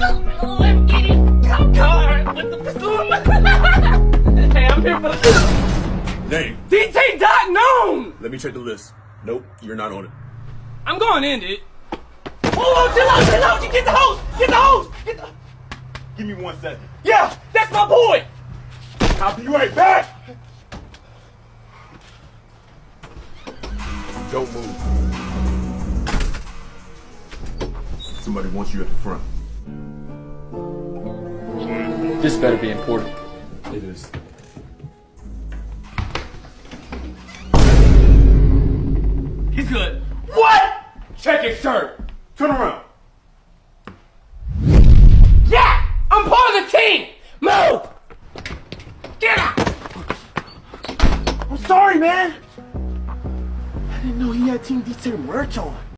Cop car with the pistol. Hey, I'm here for the Name. DT Dot Known. Let me check the list. Nope, you're not on it. I'm going in, dude. Oh, chill out. You get the hose. Get the hose. Get the... Give me 1 second. Yeah, that's my boy. I'll be right back. Don't move. Somebody wants you at the front. This better be important. It is. He's good. What? Check his shirt. Turn around. Yeah, I'm part of the team. Move. Get out. I'm sorry, man. I didn't know he had Team DT merch on.